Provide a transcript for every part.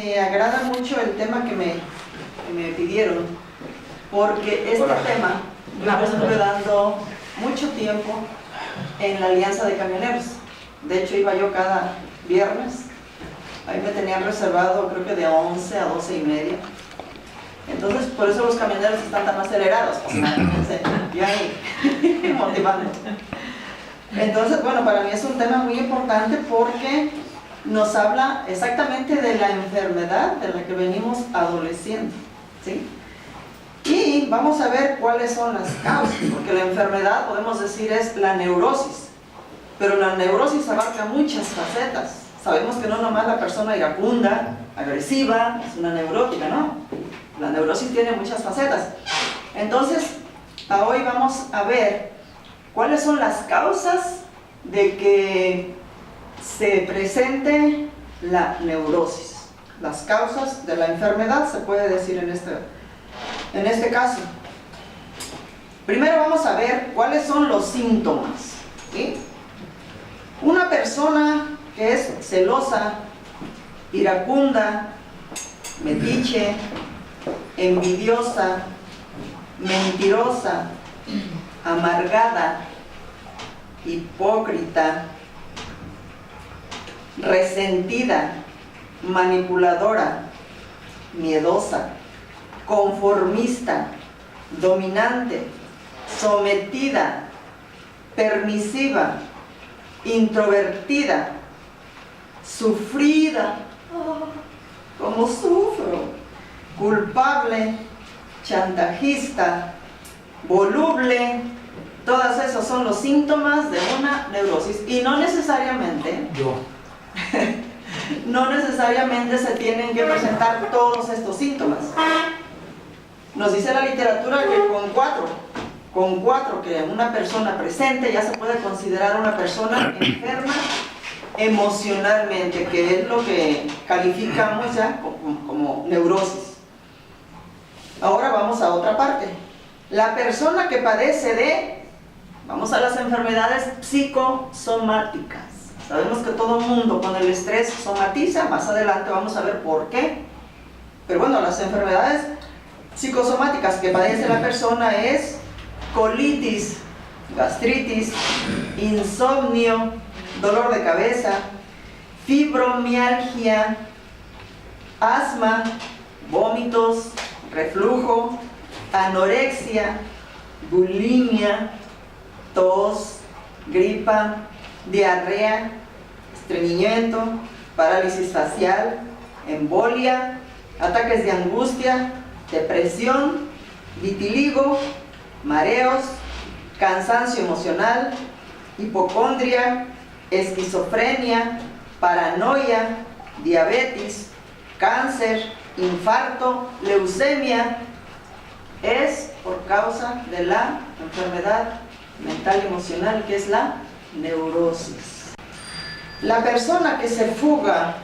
Me agrada mucho el tema que me pidieron, porque este tema me lo estuve dando mucho tiempo en la Alianza de Camioneros. De hecho, iba yo cada viernes. Ahí me tenían reservado, creo que de 11 a 12 y media. Entonces, por eso los camioneros están tan acelerados, pues, yo ahí motivando. Entonces, bueno, para mí es un tema muy importante porque nos habla exactamente de la enfermedad de la que venimos adoleciendo, ¿sí? Y vamos a ver cuáles son las causas, porque la enfermedad, podemos decir, es la neurosis, pero la neurosis abarca muchas facetas. Sabemos que no nomás la persona iracunda, agresiva, es una neurótica, ¿no? La neurosis tiene muchas facetas. Entonces, hoy vamos a ver cuáles son las causas de que se presente la neurosis. Las causas de la enfermedad, se puede decir en este caso. Primero vamos a ver cuáles son los síntomas, ¿sí? Una persona que es celosa, iracunda, metiche, envidiosa, mentirosa, amargada, hipócrita, resentida, manipuladora, miedosa, conformista, dominante, sometida, permisiva, introvertida, sufrida, como sufro, culpable, chantajista, voluble. Todos esos son los síntomas de una neurosis y no necesariamente no necesariamente se tienen que presentar todos estos síntomas. Nos dice la literatura que con cuatro que una persona presente ya se puede considerar una persona enferma emocionalmente, que es lo que calificamos ya como neurosis. Ahora vamos a otra parte. La persona que padece vamos a las enfermedades psicosomáticas. Sabemos que todo el mundo con el estrés somatiza, más adelante vamos a ver por qué. Pero bueno, las enfermedades psicosomáticas que padece la persona es colitis, gastritis, insomnio, dolor de cabeza, fibromialgia, asma, vómitos, reflujo, anorexia, bulimia, tos, gripa, diarrea, estreñimiento, parálisis facial, embolia, ataques de angustia, depresión, vitiligo, mareos, cansancio emocional, hipocondria, esquizofrenia, paranoia, diabetes, cáncer, infarto, leucemia. Es por causa de la enfermedad mental y emocional, que es la neurosis. La persona que se fuga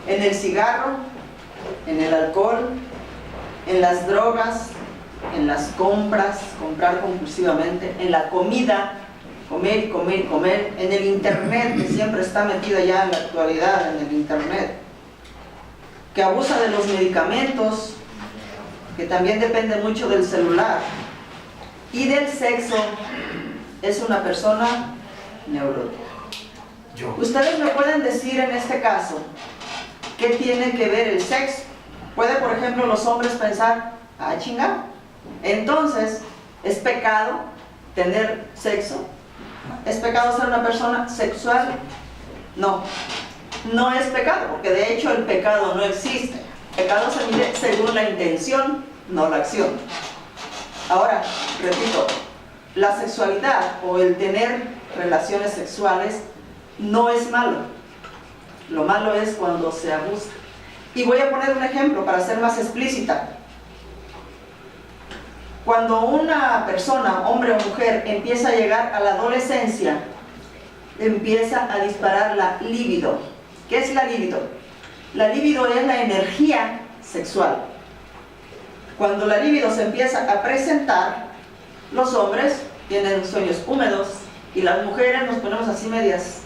en el cigarro, en el alcohol, en las drogas, en las compras, comprar compulsivamente, en la comida, comer y comer y comer, en el internet, que siempre está metido ya en la actualidad en el internet, que abusa de los medicamentos, que también depende mucho del celular, y del sexo, es una persona neurótica. Ustedes me pueden decir en este caso, ¿qué tiene que ver el sexo? Puede, por ejemplo, los hombres pensar, ah, chingado, entonces, ¿es pecado tener sexo? ¿Es pecado ser una persona sexual? No, no es pecado, porque de hecho el pecado no existe. El pecado se mide según la intención, no la acción. Ahora, repito, la sexualidad o el tener relaciones sexuales no es malo. Lo malo es cuando se abusa. Y voy a poner un ejemplo para ser más explícita. Cuando una persona, hombre o mujer, empieza a llegar a la adolescencia, empieza a disparar la libido. ¿Qué es la libido? La libido es la energía sexual. Cuando la libido se empieza a presentar, los hombres tienen sueños húmedos y las mujeres nos ponemos así medias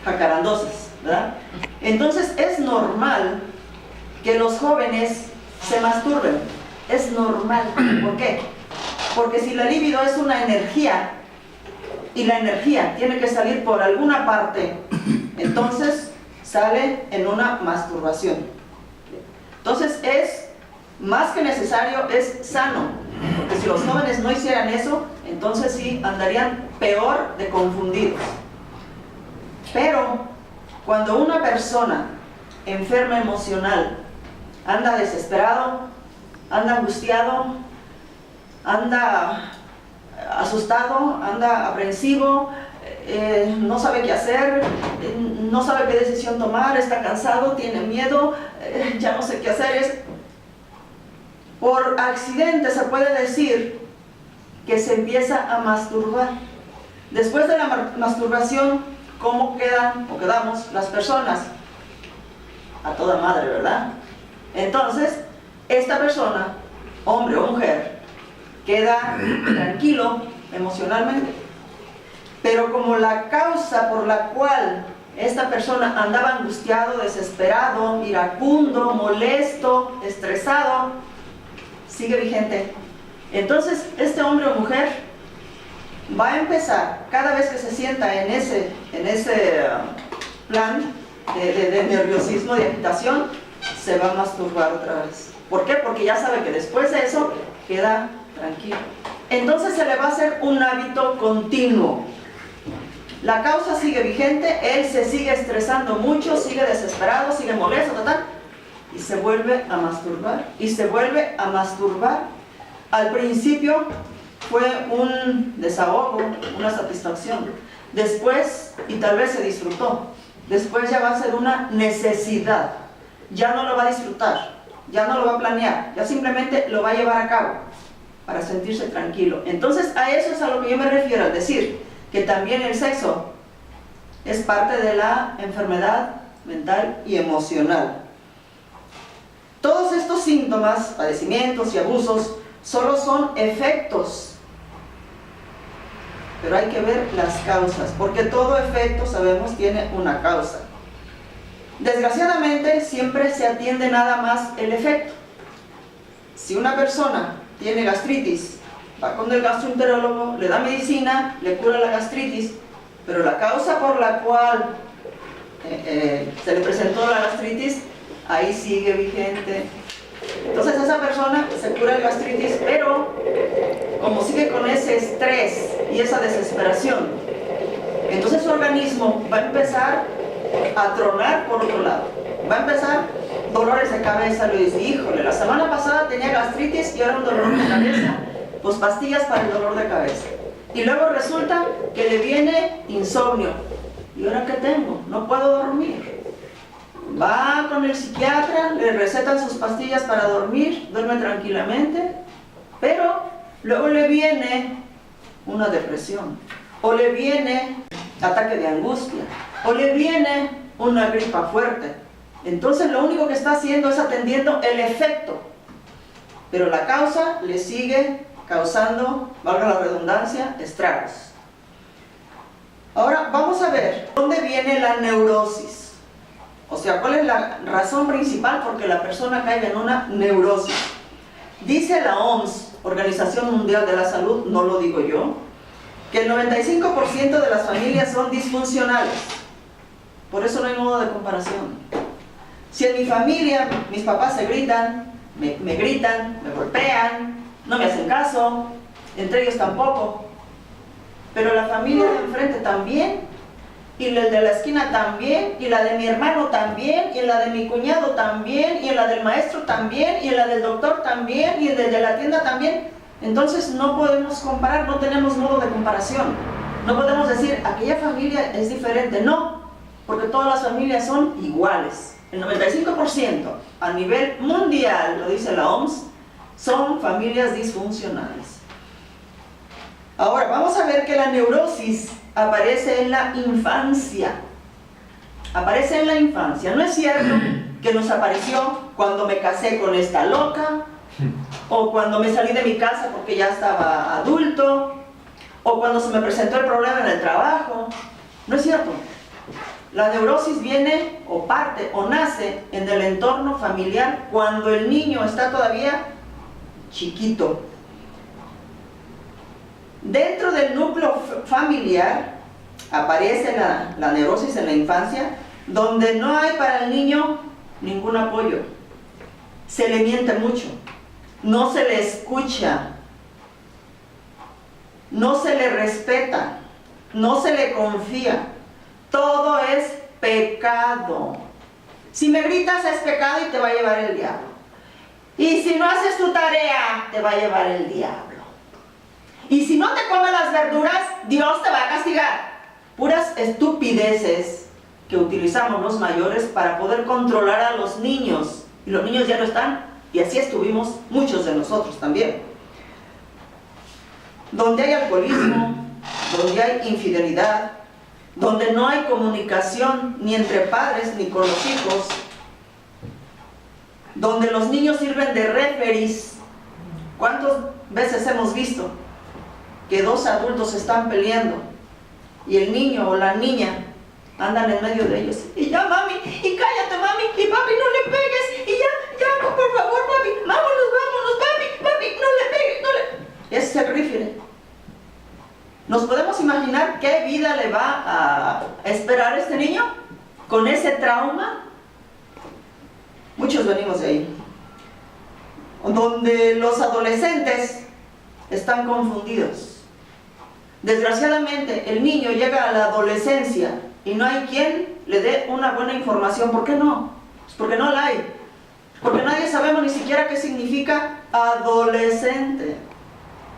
jacarandosas, ¿verdad? Entonces es normal que los jóvenes se masturben. Es normal. ¿Por qué? Porque si la libido es una energía, y la energía tiene que salir por alguna parte, entonces sale en una masturbación. Entonces es más que necesario, es sano, porque si los jóvenes no hicieran eso, entonces sí andarían peor de confundidos. Pero cuando una persona enferma emocional anda desesperado, anda angustiado, anda asustado, anda aprensivo, no sabe qué hacer, no sabe qué decisión tomar, está cansado, tiene miedo, ya no sé qué hacer, es por accidente se puede decir que se empieza a masturbar. Después de la masturbación, ¿cómo quedan o quedamos las personas? A toda madre, ¿verdad? Entonces, esta persona, hombre o mujer, queda tranquilo emocionalmente. Pero como la causa por la cual esta persona andaba angustiado, desesperado, iracundo, molesto, estresado, sigue vigente. Entonces, este hombre o mujer va a empezar, cada vez que se sienta en ese plan de nerviosismo, de agitación, se va a masturbar otra vez. ¿Por qué? Porque ya sabe que después de eso queda tranquilo. Entonces se le va a hacer un hábito continuo. La causa sigue vigente, él se sigue estresando mucho, sigue desesperado, sigue molesto, y se vuelve a masturbar, y se vuelve a masturbar. Al principio fue un desahogo, una satisfacción. Después, y tal vez se disfrutó, después ya va a ser una necesidad. Ya no lo va a disfrutar, ya no lo va a planear, ya simplemente lo va a llevar a cabo para sentirse tranquilo. Entonces a eso es a lo que yo me refiero al decir que también el sexo es parte de la enfermedad mental y emocional. Todos estos síntomas, padecimientos y abusos solo son efectos, pero hay que ver las causas, porque todo efecto, sabemos, tiene una causa. Desgraciadamente siempre se atiende nada más el efecto. Si una persona tiene gastritis, va con el gastroenterólogo, le da medicina, le cura la gastritis, pero la causa por la cual se le presentó la gastritis, ahí sigue vigente. Entonces esa persona se cura el gastritis, pero como sigue con ese estrés y esa desesperación, entonces su organismo va a empezar a tronar por otro lado. Va a empezar dolores de cabeza, le dice, híjole, la semana pasada tenía gastritis y ahora un dolor de cabeza, pues pastillas para el dolor de cabeza. Y luego resulta que le viene insomnio. ¿Y ahora qué tengo? No puedo dormir. Va con el psiquiatra, le recetan sus pastillas para dormir, duerme tranquilamente, pero luego le viene una depresión, o le viene ataque de angustia, o le viene una gripa fuerte. Entonces lo único que está haciendo es atendiendo el efecto, pero la causa le sigue causando, valga la redundancia, estragos. Ahora vamos a ver dónde viene la neurosis. O sea, ¿cuál es la razón principal por que la persona caiga en una neurosis? Dice la OMS, Organización Mundial de la Salud, no lo digo yo, que el 95% de las familias son disfuncionales. Por eso no hay modo de comparación. Si en mi familia mis papás se gritan, me gritan, me golpean, no me hacen caso, entre ellos tampoco, pero la familia de enfrente también, y la de la esquina también, y la de mi hermano también, y la de mi cuñado también, y la del maestro también, y la del doctor también, y el de la tienda también. Entonces no podemos comparar, no tenemos modo de comparación. No podemos decir, aquella familia es diferente. No, porque todas las familias son iguales. El 95% a nivel mundial, lo dice la OMS, son familias disfuncionales. Ahora, vamos a ver que la neurosis aparece en la infancia. Aparece en la infancia. No es cierto que nos apareció cuando me casé con esta loca, o cuando me salí de mi casa porque ya estaba adulto, o cuando se me presentó el problema en el trabajo. No es cierto. La neurosis viene o parte o nace en el entorno familiar cuando el niño está todavía chiquito. Dentro del núcleo familiar aparece la neurosis en la infancia, donde no hay para el niño ningún apoyo. Se le miente mucho, no se le escucha, no se le respeta, no se le confía. Todo es pecado. Si me gritas es pecado y te va a llevar el diablo. Y si no haces tu tarea, te va a llevar el diablo. Y si no te comes las verduras, Dios te va a castigar. Puras estupideces que utilizamos los mayores para poder controlar a los niños. Y los niños ya no están, y así estuvimos muchos de nosotros también. Donde hay alcoholismo, donde hay infidelidad, donde no hay comunicación ni entre padres ni con los hijos, donde los niños sirven de referees. ¿Cuántas veces hemos visto que dos adultos están peleando y el niño o la niña andan en medio de ellos? Y ya mami, y cállate mami, y papi no le pegues, y ya, por favor papi, vámonos papi, no le pegues, no le... Es el referee. ¿Nos podemos imaginar qué vida le va a esperar este niño con ese trauma? Muchos venimos de ahí, donde los adolescentes están confundidos. Desgraciadamente, el niño llega a la adolescencia y no hay quien le dé una buena información. ¿Por qué no? Pues porque no la hay. Porque nadie sabemos ni siquiera qué significa adolescente.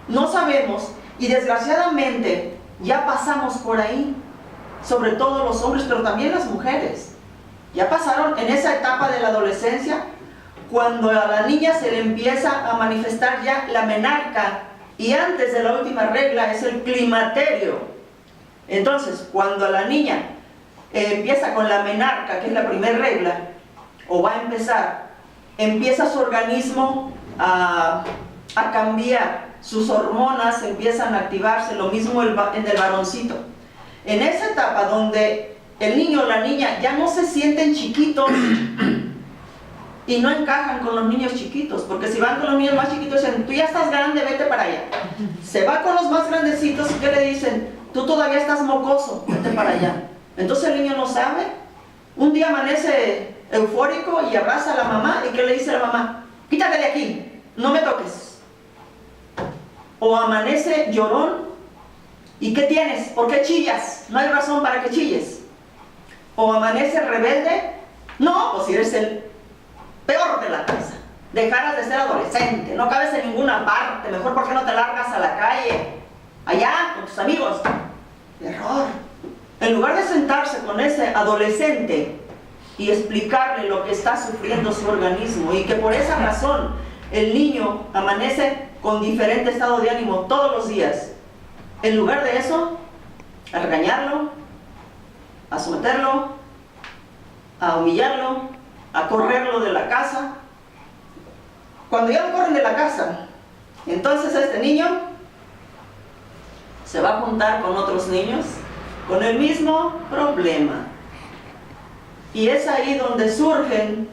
No sabemos. Y desgraciadamente ya pasamos por ahí, sobre todo los hombres, pero también las mujeres. Ya pasaron en esa etapa de la adolescencia, cuando a la niña se le empieza a manifestar ya la menarca, y antes de la última regla es el climaterio. Entonces, cuando la niña empieza con la menarca, que es la primera regla, o va a empezar, empieza su organismo a cambiar. Sus hormonas empiezan a activarse, lo mismo en el varoncito. En esa etapa donde el niño o la niña ya no se sienten chiquitos y no encajan con los niños chiquitos, porque si van con los niños más chiquitos dicen, tú ya estás grande, vete para allá. Se va con los más grandecitos y ¿qué le dicen? Tú todavía estás mocoso, vete para allá. Entonces el niño no sabe. Un día amanece eufórico y abraza a la mamá, y ¿qué le dice la mamá? Quítate de aquí, no me toques. O amanece llorón, ¿y qué tienes? ¿Por qué chillas? No hay razón para que chilles. O amanece rebelde, no, pues si eres el peor de la casa, dejaras de ser adolescente, no cabes en ninguna parte, mejor ¿por qué no te largas a la calle, allá con tus amigos? Error. En lugar de sentarse con ese adolescente y explicarle lo que está sufriendo su organismo, y que por esa razón el niño amanece con diferente estado de ánimo todos los días, en lugar de eso, a regañarlo, a someterlo, a humillarlo, a correrlo de la casa. Cuando ya lo corren de la casa, entonces este niño se va a juntar con otros niños con el mismo problema, y es ahí donde surgen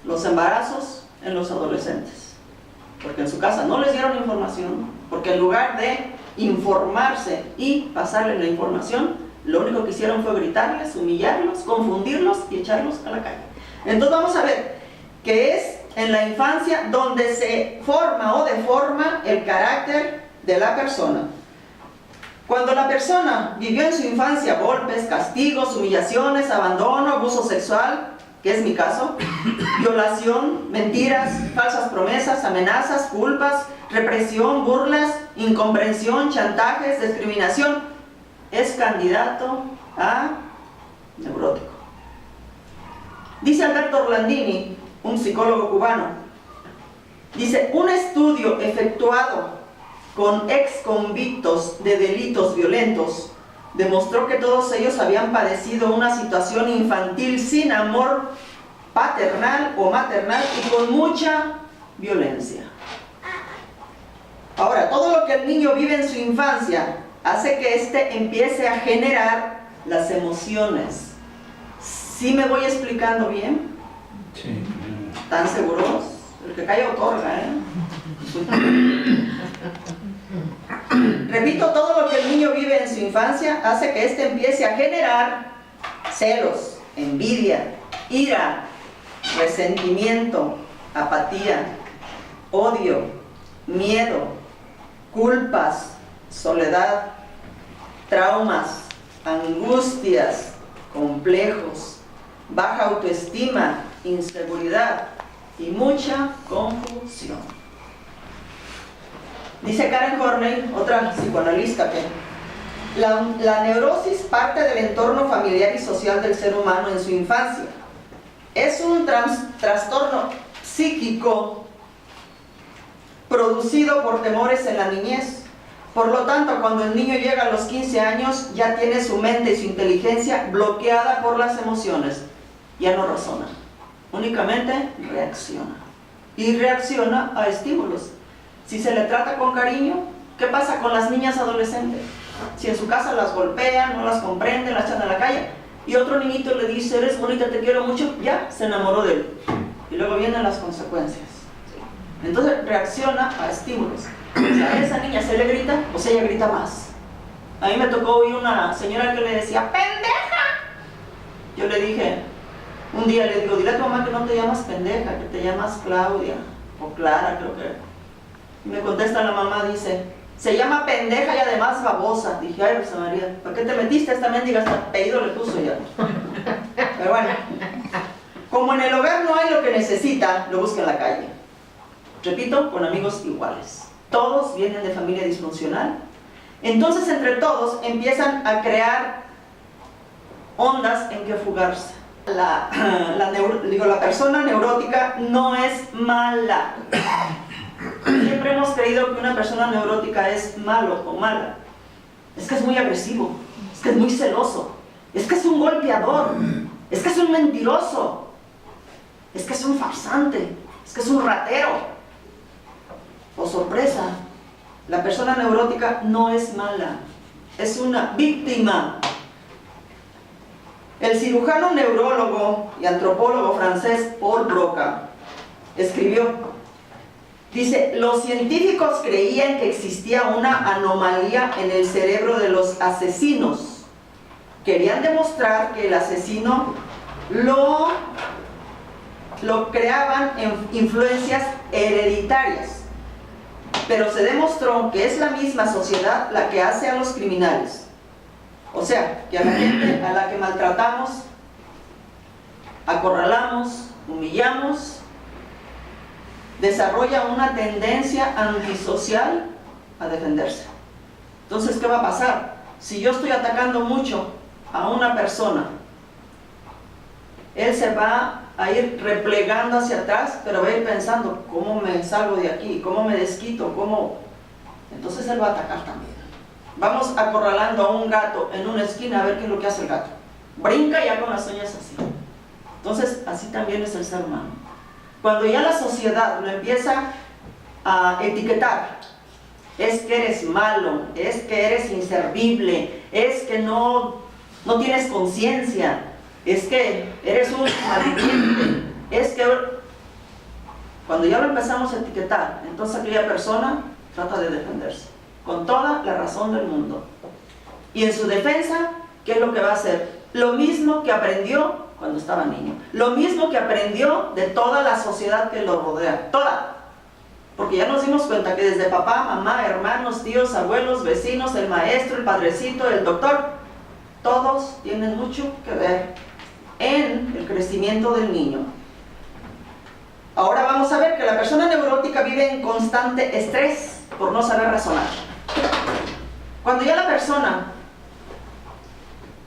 los embarazos en los adolescentes, porque en su casa no les dieron información, porque en lugar de informarse y pasarle la información, lo único que hicieron fue gritarles, humillarlos, confundirlos y echarlos a la calle. Entonces vamos a ver que es en la infancia donde se forma o deforma el carácter de la persona. Cuando la persona vivió en su infancia golpes, castigos, humillaciones, abandono, abuso sexual, que es mi caso, violación, mentiras, falsas promesas, amenazas, culpas, represión, burlas, incomprensión, chantajes, discriminación, es candidato a neurótico. Dice Alberto Orlandini, un psicólogo cubano, dice, un estudio efectuado con ex convictos de delitos violentos demostró que todos ellos habían padecido una situación infantil sin amor paternal o maternal y con mucha violencia. Ahora, todo lo que el niño vive en su infancia hace que éste empiece a generar las emociones. ¿Sí me voy explicando bien? Sí. ¿Están seguros? El que calla otorga, ¿eh? Repito, todo lo que el niño vive en su infancia hace que éste empiece a generar celos, envidia, ira, resentimiento, apatía, odio, miedo, culpas, soledad, traumas, angustias, complejos, baja autoestima, inseguridad y mucha confusión. Dice Karen Horney, otra psicoanalista, que la neurosis parte del entorno familiar y social del ser humano en su infancia. Es un trastorno psíquico producido por temores en la niñez. Por lo tanto, cuando el niño llega a los 15 años, ya tiene su mente y su inteligencia bloqueada por las emociones. Ya no razona, únicamente reacciona. Y reacciona a estímulos. Si se le trata con cariño, ¿qué pasa con las niñas adolescentes? Si en su casa las golpean, no las comprenden, las echan a la calle, y otro niñito le dice, eres bonita, te quiero mucho, ya se enamoró de él. Y luego vienen las consecuencias. Entonces reacciona a estímulos. Si a esa niña se le grita, pues ella grita más. A mí me tocó oír una señora que le decía, ¡pendeja! Yo le dije, un día le digo, dile a tu mamá que no te llamas pendeja, que te llamas Claudia, o Clara, creo que. Y me contesta la mamá, dice, se llama pendeja y además babosa. Dije, ay, Rosa María, ¿para qué te metiste a esta mendiga? Hasta apellido le puso ya. Pero bueno, como en el hogar no hay lo que necesita, lo busca en la calle. Repito, con amigos iguales. Todos vienen de familia disfuncional. Entonces, entre todos, empiezan a crear ondas en que fugarse. La persona neurótica no es mala. Siempre hemos creído que una persona neurótica es malo o mala. Es que es muy agresivo, es que es muy celoso, es que es un golpeador, es que es un mentiroso, es que es un farsante, es que es un ratero. Oh, sorpresa, la persona neurótica no es mala, es una víctima. El cirujano neurólogo y antropólogo francés Paul Broca escribió, dice, los científicos creían que existía una anomalía en el cerebro de los asesinos. Querían demostrar que el asesino lo creaban en influencias hereditarias. Pero se demostró que es la misma sociedad la que hace a los criminales. O sea, que a la gente a la que maltratamos, acorralamos, humillamos, desarrolla una tendencia antisocial a defenderse. Entonces, ¿qué va a pasar? Si yo estoy atacando mucho a una persona, él se va a ir replegando hacia atrás, pero va a ir pensando, ¿cómo me salgo de aquí? ¿Cómo me desquito? ¿Cómo? Entonces él va a atacar también. Vamos acorralando a un gato en una esquina a ver qué es lo que hace el gato. Brinca ya con las uñas así. Entonces, así también es el ser humano. Cuando ya la sociedad lo empieza a etiquetar, es que eres malo, es que eres inservible, es que no tienes conciencia, es que eres un malviviente, es que... Cuando ya lo empezamos a etiquetar, entonces aquella persona trata de defenderse, con toda la razón del mundo. Y en su defensa, ¿qué es lo que va a hacer? Lo mismo que aprendió cuando estaba niño, lo mismo que aprendió de toda la sociedad que lo rodea, toda. Porque ya nos dimos cuenta que desde papá, mamá, hermanos, tíos, abuelos, vecinos, el maestro, el padrecito, el doctor, todos tienen mucho que ver en el crecimiento del niño. Ahora vamos a ver que la persona neurótica vive en constante estrés por no saber razonar. Cuando ya la persona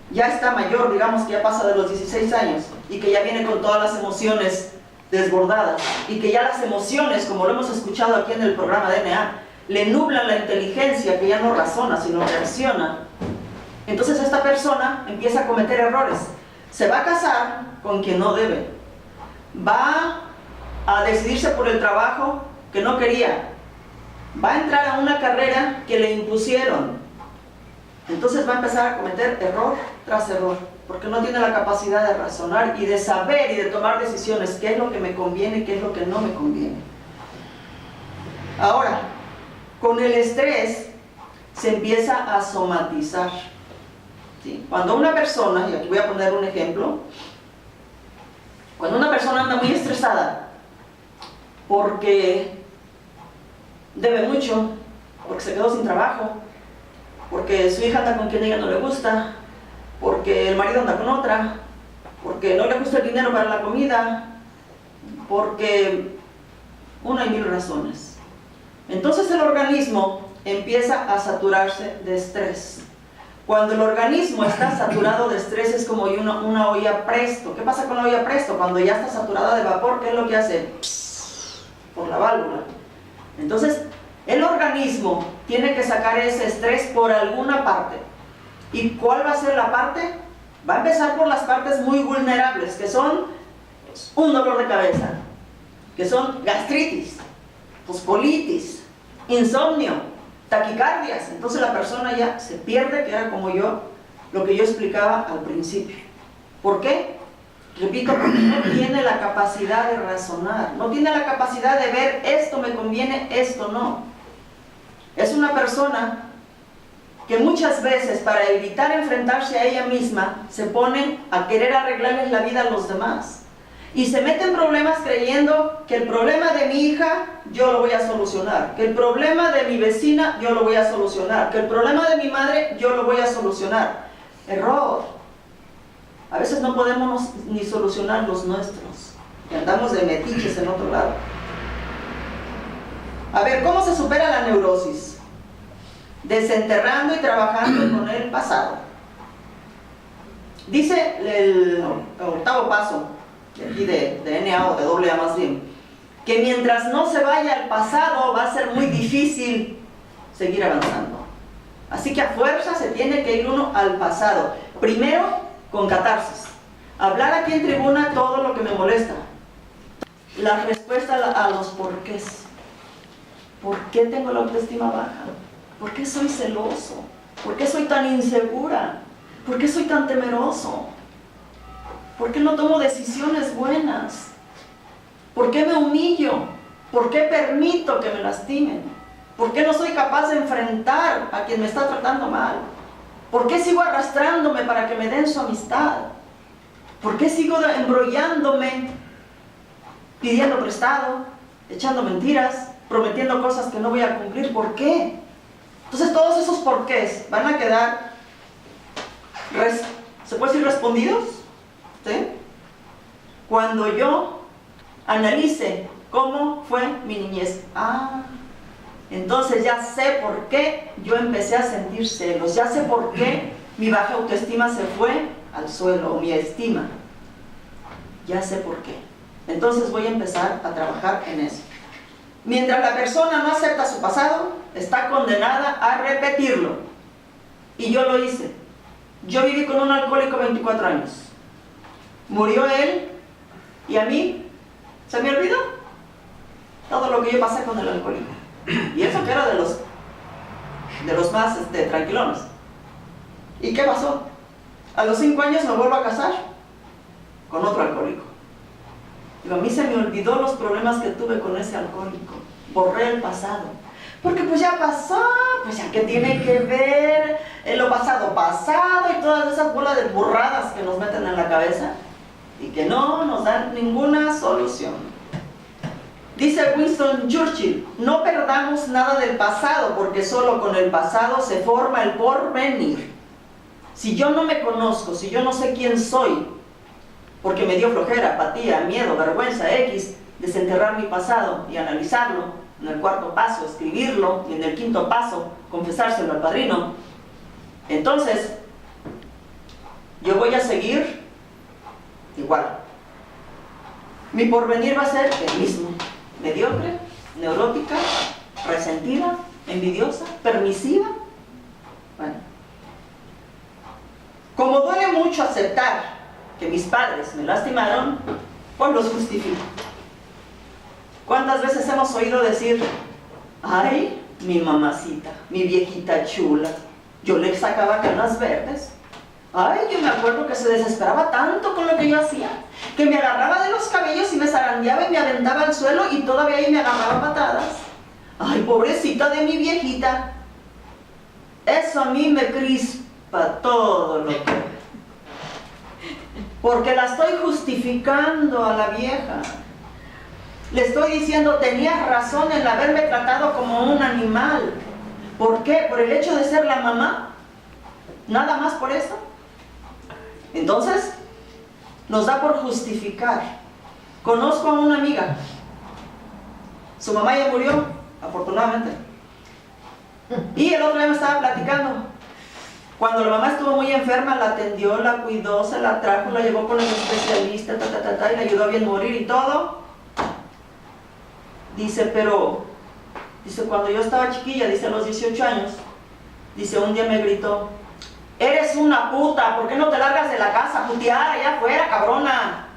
ya está mayor, digamos que ya pasa de los 16 años y que ya viene con todas las emociones desbordadas y que ya las emociones, como lo hemos escuchado aquí en el programa DNA, le nublan la inteligencia, que ya no razona sino reacciona, entonces esta persona empieza a cometer errores. Se va a casar con quien no debe, va a decidirse por el trabajo que no quería, va a entrar a una carrera que le impusieron, entonces va a empezar a cometer error tras error, porque no tiene la capacidad de razonar y de saber y de tomar decisiones, qué es lo que me conviene y qué es lo que no me conviene. Ahora, con el estrés se empieza a somatizar. ¿Sí? Cuando una persona, y aquí voy a poner un ejemplo, cuando una persona anda muy estresada porque debe mucho, porque se quedó sin trabajo, porque su hija anda con quien a ella no le gusta, porque el marido anda con otra, porque no le gusta el dinero para la comida, porque una y mil razones. Entonces el organismo empieza a saturarse de estrés. Cuando el organismo está saturado de estrés es como una olla Presto. ¿Qué pasa con la olla Presto? Cuando ya está saturada de vapor, ¿qué es lo que hace? Por la válvula. Entonces, el organismo tiene que sacar ese estrés por alguna parte. ¿Y cuál va a ser la parte? Va a empezar por las partes muy vulnerables, que son un dolor de cabeza, que son gastritis, pospolitis, insomnio, taquicardias. Entonces la persona ya se pierde, que era como lo que yo explicaba al principio. ¿Por qué? Repito, porque no tiene la capacidad de razonar, no tiene la capacidad de ver esto me conviene, esto no. Es una persona que muchas veces, para evitar enfrentarse a ella misma, se pone a querer arreglarles la vida a los demás y se mete en problemas creyendo que el problema de mi hija yo lo voy a solucionar, que el problema de mi vecina yo lo voy a solucionar, que el problema de mi madre yo lo voy a solucionar. Error. A veces no podemos ni solucionar los nuestros y andamos de metiches en otro lado. A ver, ¿cómo se supera la neurosis? Desenterrando y trabajando con el pasado. Dice el octavo paso de aquí de NA o de AA más bien, que mientras no se vaya al pasado va a ser muy difícil seguir avanzando. Así que a fuerza se tiene que ir uno al pasado. Primero, con catarsis. Hablar aquí en tribuna todo lo que me molesta. La respuesta a los porqués. ¿Por qué tengo la autoestima baja? ¿Por qué soy celoso? ¿Por qué soy tan insegura? ¿Por qué soy tan temeroso? ¿Por qué no tomo decisiones buenas? ¿Por qué me humillo? ¿Por qué permito que me lastimen? ¿Por qué no soy capaz de enfrentar a quien me está tratando mal? ¿Por qué sigo arrastrándome para que me den su amistad? ¿Por qué sigo embrollándome, pidiendo prestado, echando mentiras, prometiendo cosas que no voy a cumplir? ¿Por qué? Entonces todos esos porqués van a quedar, ¿se puede decir respondidos? ¿Sí? Cuando yo analice cómo fue mi niñez. Entonces ya sé por qué yo empecé a sentir celos, ya sé por qué mi baja autoestima se fue al suelo, o mi estima. Ya sé por qué. Entonces voy a empezar a trabajar en eso. Mientras la persona no acepta su pasado, está condenada a repetirlo. Y yo lo hice. Yo viví con un alcohólico 24 años. Murió él y a mí se me olvidó todo lo que yo pasé con el alcohólico. Y eso que era de los más tranquilones. ¿Y qué pasó? A los 5 años me vuelvo a casar con otro alcohólico. Digo, a mí se me olvidó los problemas que tuve con ese alcohólico. Borré el pasado. Porque pues ya pasó, pues ya que tiene que ver lo pasado y todas esas bolas de burradas que nos meten en la cabeza y que no nos dan ninguna solución. Dice Winston Churchill, no perdamos nada del pasado porque solo con el pasado se forma el porvenir. Si yo no me conozco, si yo no sé quién soy, porque me dio flojera, apatía, miedo, vergüenza, desenterrar mi pasado y analizarlo, en el cuarto paso, escribirlo, y en el quinto paso, confesárselo al padrino, entonces, yo voy a seguir igual. Mi porvenir va a ser el mismo, mediocre, neurótica, resentida, envidiosa, permisiva. Bueno, como duele mucho aceptar que mis padres me lastimaron, pues los justifico. ¿Cuántas veces hemos oído decir, ay, mi mamacita, mi viejita chula, Yo le sacaba canas verdes. Ay, yo me acuerdo que se desesperaba tanto con lo que yo hacía, que me agarraba de los cabellos y me zarandeaba y me aventaba al suelo y todavía ahí me agarraba patadas. Ay, pobrecita de mi viejita. Eso a mí me crispa todo lo que... Porque la estoy justificando a la vieja. Le estoy diciendo, tenías razón en haberme tratado como un animal. ¿Por qué? ¿Por el hecho de ser la mamá? ¿Nada más por eso? Entonces, nos da por justificar. Conozco a una amiga. Su mamá ya murió, afortunadamente. Y el otro día me estaba platicando. Cuando la mamá estuvo muy enferma, la atendió, la cuidó, se la trajo, la llevó con el especialista, y le ayudó a bien morir y todo. Dice, pero, dice, cuando yo estaba chiquilla, dice, a los 18 años, dice, un día me gritó, eres una puta, ¿por qué no te largas de la casa, putear allá afuera, cabrona?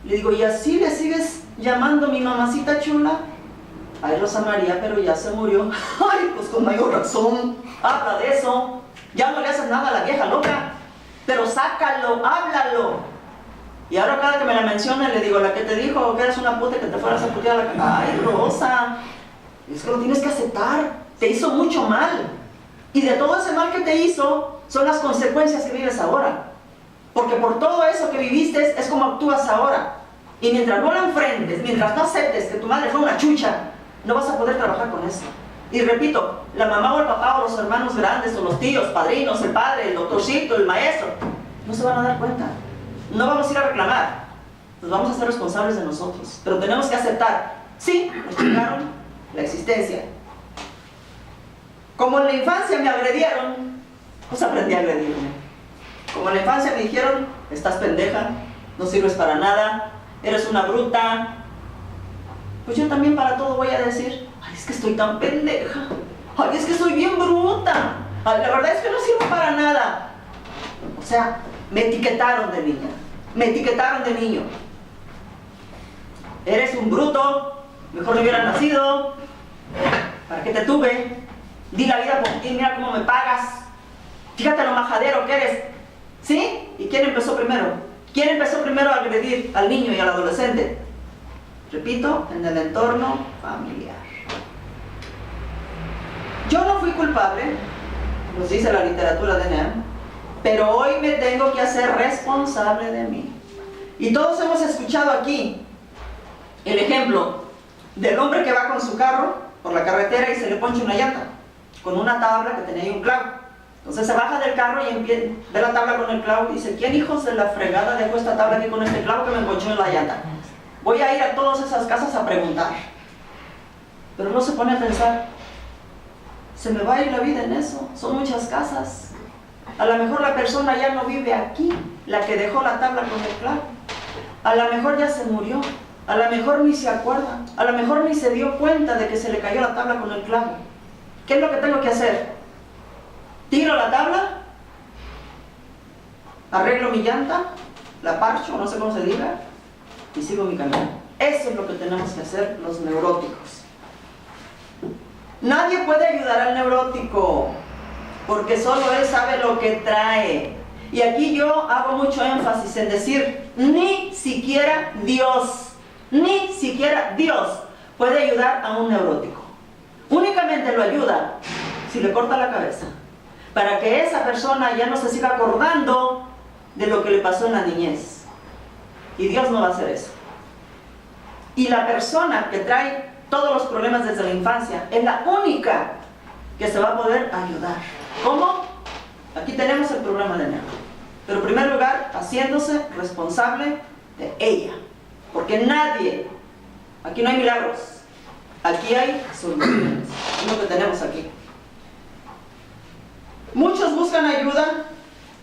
Le digo, ¿y así le sigues llamando mi mamacita chula? Ay, Rosa María, pero ya se murió. Ay, pues con mayor razón, habla de eso. Ya no le haces nada a la vieja loca, pero sácalo, háblalo. Y ahora cada que me la menciona le digo, la que te dijo que eres una puta y que te fueras a putear a la casa. Ay, Rosa, es que lo tienes que aceptar, te hizo mucho mal. Y de todo ese mal que te hizo, son las consecuencias que vives ahora. Porque por todo eso que viviste, es como actúas ahora. Y mientras no lo enfrentes, mientras no aceptes que tu madre fue una chucha, no vas a poder trabajar con eso. Y repito, la mamá o el papá o los hermanos grandes o los tíos, padrinos, el padre, el doctorcito, el maestro, no se van a dar cuenta. No vamos a ir a reclamar, nos vamos a ser responsables de nosotros. Pero tenemos que aceptar, sí, nos chingaron la existencia. Como en la infancia me agredieron, pues aprendí a agredirme. Como en la infancia me dijeron, estás pendeja, no sirves para nada, eres una bruta, pues yo también para todo voy a decir, ay, es que estoy tan pendeja, ay, es que soy bien bruta, ay, la verdad es que no sirvo para nada. O sea, me etiquetaron de niña, me etiquetaron de niño. Eres un bruto, mejor no hubieras nacido, ¿para qué te tuve? Di la vida por ti, mira cómo me pagas, fíjate lo majadero que eres. ¿Sí? ¿Y quién empezó primero? ¿Quién empezó primero a agredir al niño y al adolescente? Repito, en el entorno familiar. Yo no fui culpable, nos dice la literatura de NEAM, pero hoy me tengo que hacer responsable de mí. Y todos hemos escuchado aquí el ejemplo del hombre que va con su carro por la carretera y se le poncha una llanta con una tabla que tenía ahí un clavo. Entonces se baja del carro y ve la tabla con el clavo y dice, ¿quién hijos de la fregada dejó esta tabla aquí con este clavo que me emponchó en la llanta? Voy a ir a todas esas casas a preguntar. Pero no se pone a pensar, se me va a ir la vida en eso, son muchas casas. A lo mejor la persona ya no vive aquí, la que dejó la tabla con el clavo. A lo mejor ya se murió, a lo mejor ni se acuerda, a lo mejor ni se dio cuenta de que se le cayó la tabla con el clavo. ¿Qué es lo que tengo que hacer? Tiro la tabla, arreglo mi llanta, la parcho, no sé cómo se diga, y sigo mi camino. Eso es lo que tenemos que hacer los neuróticos. Nadie puede ayudar al neurótico, porque solo él sabe lo que trae. Y aquí yo hago mucho énfasis en decir, ni siquiera Dios puede ayudar a un neurótico. Únicamente lo ayuda si le corta la cabeza, para que esa persona ya no se siga acordando de lo que le pasó en la niñez. Y Dios no va a hacer eso. Y la persona que trae todos los problemas desde la infancia es la única que se va a poder ayudar. ¿Cómo? Aquí tenemos el problema de Nero. Pero en primer lugar, haciéndose responsable de ella. Porque nadie, aquí no hay milagros, aquí hay soluciones. Es lo que tenemos aquí. Muchos buscan ayuda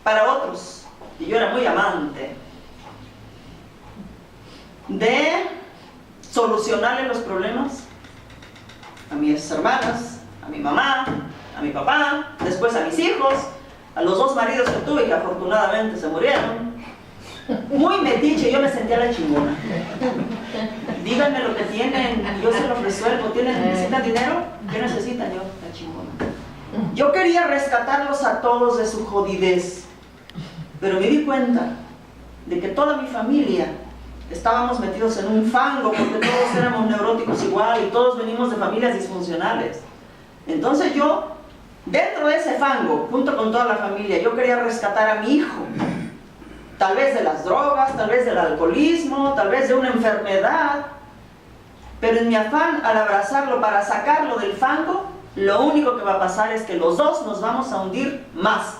para otros, y yo era muy amante de solucionarle los problemas a mis hermanas, a mi mamá, a mi papá, después a mis hijos, a los 2 maridos que tuve que afortunadamente se murieron. Muy metiche, yo me sentía la chingona. Díganme lo que tienen, yo se los resuelvo. ¿Necesitan dinero? ¿Qué necesitan? Yo, la chingona. Yo quería rescatarlos a todos de su jodidez, pero me di cuenta de que toda mi familia estábamos metidos en un fango porque todos éramos neuróticos igual y todos venimos de familias disfuncionales. Entonces yo, dentro de ese fango, junto con toda la familia, yo quería rescatar a mi hijo, tal vez de las drogas, tal vez del alcoholismo, tal vez de una enfermedad, pero en mi afán al abrazarlo para sacarlo del fango, lo único que va a pasar es que los dos nos vamos a hundir más.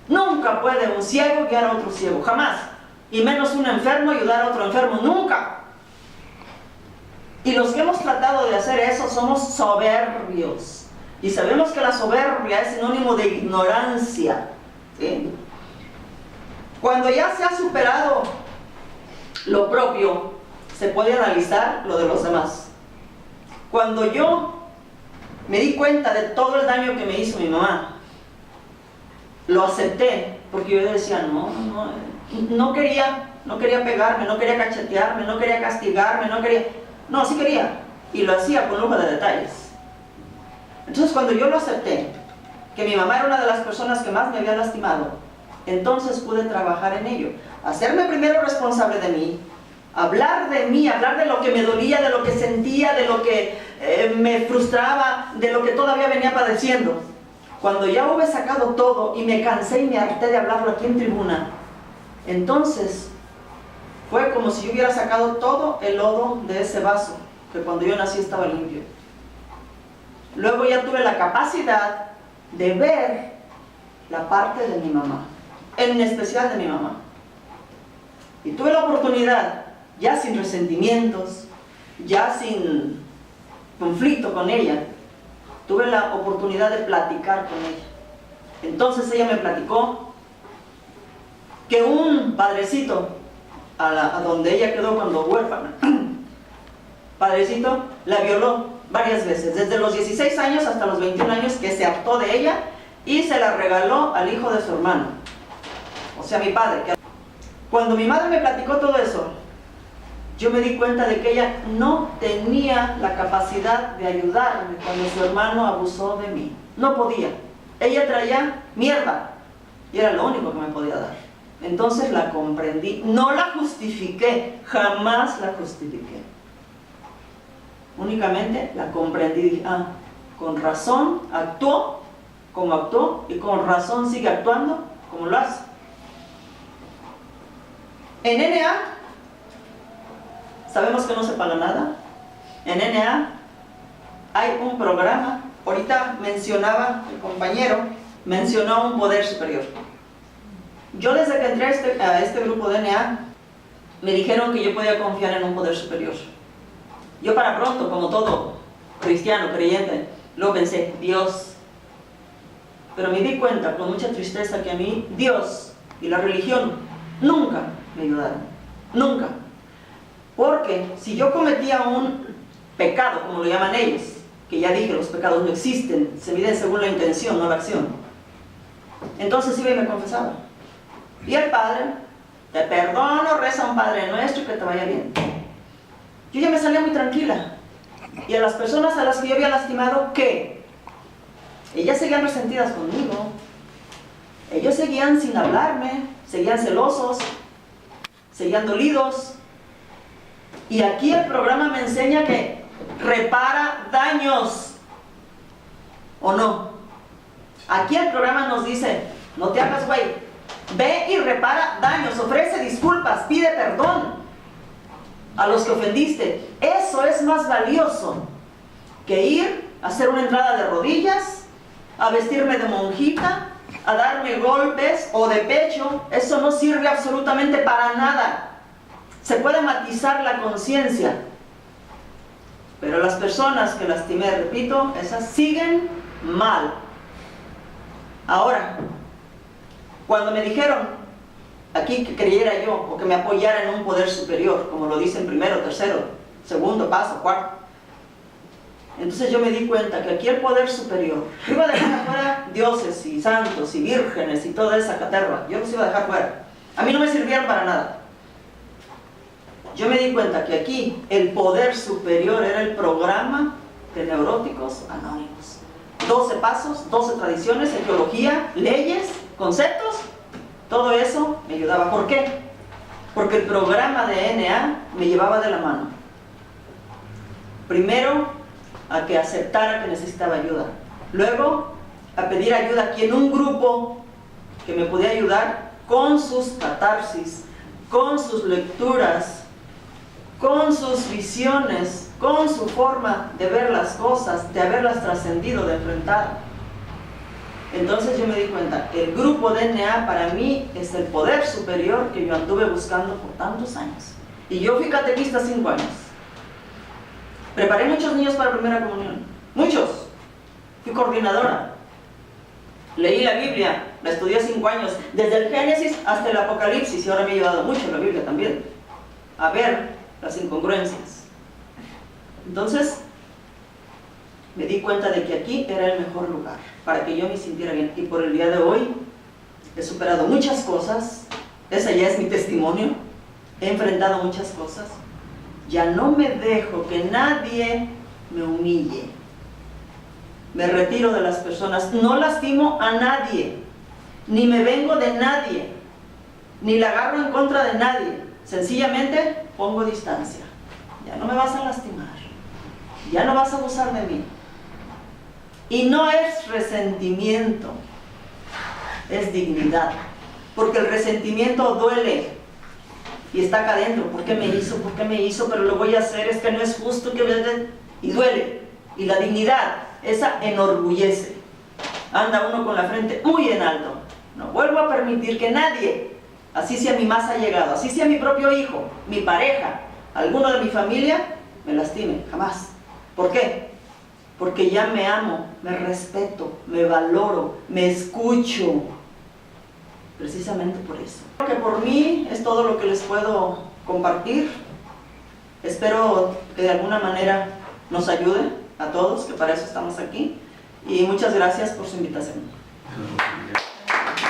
Nunca puede un ciego guiar a otro ciego, jamás. Y menos un enfermo ayudar a otro enfermo, nunca. Y los que hemos tratado de hacer eso somos soberbios. Y sabemos que la soberbia es sinónimo de ignorancia, ¿sí? Cuando ya se ha superado lo propio, se puede analizar lo de los demás. Cuando yo me di cuenta de todo el daño que me hizo mi mamá, lo acepté, porque yo decía, no quería pegarme, no quería cachetearme, no quería castigarme, no, sí quería, y lo hacía con lujo de detalles. Entonces cuando yo lo acepté, que mi mamá era una de las personas que más me había lastimado, entonces pude trabajar en ello, hacerme primero responsable de mí, hablar de lo que me dolía, de lo que sentía, de lo que me frustraba, de lo que todavía venía padeciendo. Cuando ya hube sacado todo y me cansé y me harté de hablarlo aquí en tribuna, entonces fue como si yo hubiera sacado todo el lodo de ese vaso, que cuando yo nací estaba limpio. Luego ya tuve la capacidad de ver la parte de mi mamá, en especial de mi mamá. Y tuve la oportunidad, ya sin resentimientos, ya sin conflicto con ella, tuve la oportunidad de platicar con ella. Entonces ella me platicó que un padrecito, a donde ella quedó cuando huérfana, padrecito la violó varias veces, desde los 16 años hasta los 21 años, que se hartó de ella y se la regaló al hijo de su hermano, o sea, mi padre. Cuando mi madre me platicó todo eso, yo me di cuenta de que ella no tenía la capacidad de ayudarme cuando su hermano abusó de mí. No podía. Ella traía mierda y era lo único que me podía dar. Entonces la comprendí. No la justifiqué, jamás la justifiqué. Únicamente la comprendí y dije, con razón actuó como actuó y con razón sigue actuando como lo hace. En NA sabemos que no se paga nada. En NA hay un programa. Ahorita mencionaba, el compañero mencionó un poder superior. Yo desde que entré a este grupo de NA, me dijeron que yo podía confiar en un poder superior. Yo para pronto, como todo cristiano, creyente, luego pensé, Dios. Pero me di cuenta con mucha tristeza que a mí Dios y la religión nunca me ayudaron. Nunca. Porque si yo cometía un pecado, como lo llaman ellos, que ya dije, los pecados no existen, se miden según la intención, no la acción. Entonces iba y me confesaba. Y el Padre, te perdono, reza un Padre Nuestro y que te vaya bien. Yo ya me salía muy tranquila. Y a las personas a las que yo había lastimado, ¿qué? Ellas seguían resentidas conmigo. Ellos seguían sin hablarme, seguían celosos, seguían dolidos. Y aquí el programa me enseña que repara daños, ¿o no? Aquí el programa nos dice, no te hagas güey, ve y repara daños, ofrece disculpas, pide perdón a los que ofendiste. Eso es más valioso que ir a hacer una entrada de rodillas, a vestirme de monjita, a darme golpes o de pecho. Eso no sirve absolutamente para nada. Se puede matizar la conciencia, pero las personas que lastimé, repito, esas siguen mal. Ahora, cuando me dijeron aquí que creyera yo o que me apoyara en un poder superior, como lo dicen primero, tercero, segundo paso, cuarto, entonces yo me di cuenta que aquí el poder superior, yo iba a dejar afuera dioses y santos y vírgenes y toda esa caterva, yo los iba a dejar fuera. A mí no me sirvieron para nada. Yo me di cuenta que aquí el poder superior era el programa de Neuróticos Anónimos. 12 pasos, 12 tradiciones, etiología, leyes, conceptos. Todo eso me ayudaba. ¿Por qué? Porque el programa de NA me llevaba de la mano. Primero, a que aceptara que necesitaba ayuda. Luego, a pedir ayuda aquí en un grupo que me podía ayudar con sus catarsis, con sus lecturas, con sus visiones, con su forma de ver las cosas, de haberlas trascendido, de enfrentar. Entonces yo me di cuenta, el grupo DNA para mí es el poder superior que yo anduve buscando por tantos años. Y yo fui catequista 5 años. Preparé muchos niños para primera comunión, muchos. Fui coordinadora. Leí la Biblia, la estudié 5 años, desde el Génesis hasta el Apocalipsis, y ahora me ha ayudado mucho la Biblia también, a ver las incongruencias. Entonces, me di cuenta de que aquí era el mejor lugar para que yo me sintiera bien. Y por el día de hoy, he superado muchas cosas, ese ya es mi testimonio, he enfrentado muchas cosas, ya no me dejo que nadie me humille. Me retiro de las personas, no lastimo a nadie, ni me vengo de nadie, ni la agarro en contra de nadie. Sencillamente pongo distancia. Ya no me vas a lastimar, ya no vas a abusar de mí. Y no es resentimiento, es dignidad. Porque el resentimiento duele y está acá adentro. ¿Por qué me hizo? ¿Por qué me hizo? Pero lo voy a hacer, es que no es justo que... Y duele. Y la dignidad, esa enorgullece. Anda uno con la frente muy en alto. No vuelvo a permitir que nadie, así sea mi más allegado, así sea mi propio hijo, mi pareja, alguno de mi familia, me lastime. Jamás. ¿Por qué? Porque ya me amo, me respeto, me valoro, me escucho. Precisamente por eso. Creo que por mí es todo lo que les puedo compartir. Espero que de alguna manera nos ayude a todos, que para eso estamos aquí. Y muchas gracias por su invitación.